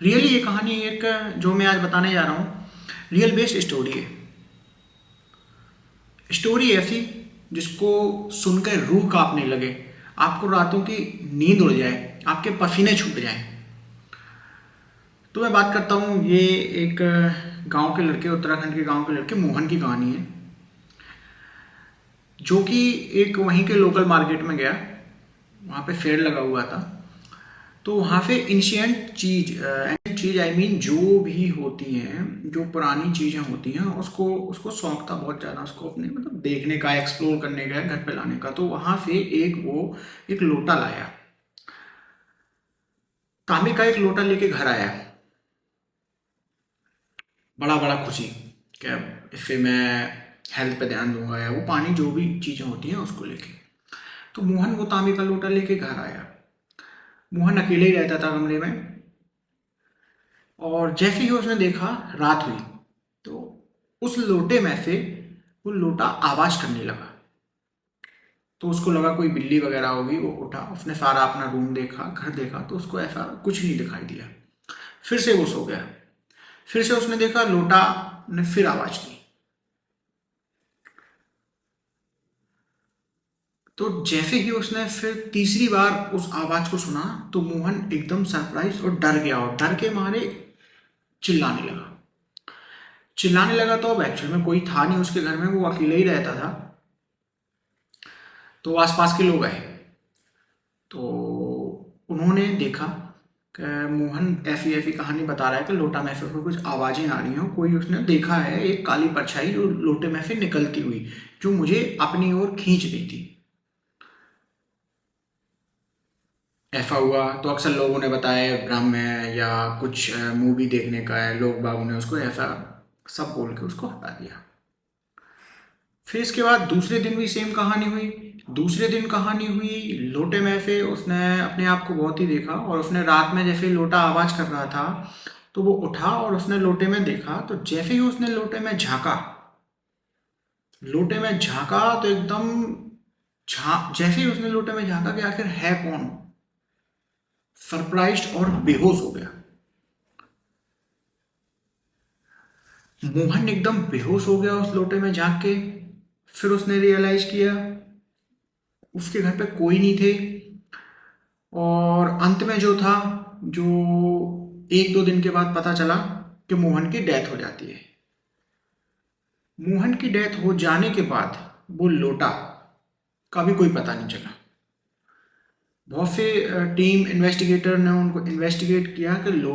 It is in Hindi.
रियली ये कहानी एक जो मैं आज बताने जा रहा हूँ रियल बेस्ड स्टोरी है। स्टोरी ऐसी जिसको सुनकर रूह कांपने लगे, आपको रातों की नींद उड़ जाए, आपके पसीने छूट जाएं। तो मैं बात करता हूँ, ये एक गांव के लड़के, उत्तराखंड के गांव के लड़के मोहन की कहानी है, जो कि एक वहीं के लोकल मार्केट में गया। वहाँ पे फेयर लगा हुआ था। तो वहाँ पे एंशियंट चीज़ आई मीन जो भी होती हैं, जो पुरानी चीज़ें होती हैं, उसको उसको शौक था बहुत ज़्यादा, उसको अपने मतलब देखने का, एक्सप्लोर करने का, घर पे लाने का। तो वहाँ से एक लोटा लाया, तांबे का एक लोटा लेके घर आया। बड़ा बड़ा खुशी क्या, इससे मैं हेल्थ पे ध्यान दूंगा, या वो पानी जो भी चीज़ें होती हैं उसको लेके। तो मोहन वो तांबे का लोटा लेके घर आया। मोहन अकेले ही रहता था कमरे में। और जैसे ही उसने देखा, रात हुई, तो उस लोटे में से वो लोटा आवाज करने लगा। तो उसको लगा कोई बिल्ली वगैरह होगी। वो उठा, उसने सारा अपना रूम देखा, घर देखा, तो उसको ऐसा कुछ नहीं दिखाई दिया। फिर से वो सो गया। फिर से उसने देखा, लोटा ने फिर आवाज की। तो जैसे ही उसने फिर तीसरी बार उस आवाज को सुना, तो मोहन एकदम सरप्राइज और डर गया, और डर के मारे चिल्लाने लगा। चिल्लाने लगा तो अब एक्चुअल में कोई था नहीं उसके घर में, वो अकेले ही रहता था। तो आसपास के लोग आए, तो उन्होंने देखा कि मोहन ऐसी ऐसी कहानी बता रहा है कि लोटा में से कुछ आवाज़ें आ रही हैं। कोई उसने देखा है, एक काली परछाई जो लोटे में से निकलती हुई, जो मुझे अपनी ओर खींच रही थी। ऐसा हुआ तो अक्सर लोगों ने बताया भ्रम है, या कुछ मूवी देखने का है। लोग बागों ने उसको ऐसा सब बोल के उसको हटा दिया। फिर इसके बाद दूसरे दिन भी सेम कहानी हुई। दूसरे दिन कहानी हुई, लोटे में से उसने अपने आप को बहुत ही देखा, और उसने रात में जैसे ही लोटा आवाज कर रहा था, तो वो उठा और उसने लोटे में देखा। तो जैसे ही उसने लोटे में झांका तो एकदम जैसे ही उसने लोटे में झांका कि आखिर है कौन, सरप्राइज्ड और बेहोश हो गया। मोहन एकदम बेहोश हो गया उस लोटे में झांक के। फिर उसने रियलाइज किया उसके घर पे कोई नहीं थे। और अंत में जो था, जो एक दो दिन के बाद पता चला कि मोहन की डेथ हो जाती है। मोहन की डेथ हो जाने के बाद वो लोटा का भी कोई पता नहीं चला। बहुत से टीम इन्वेस्टिगेटर ने उनको इन्वेस्टिगेट किया कि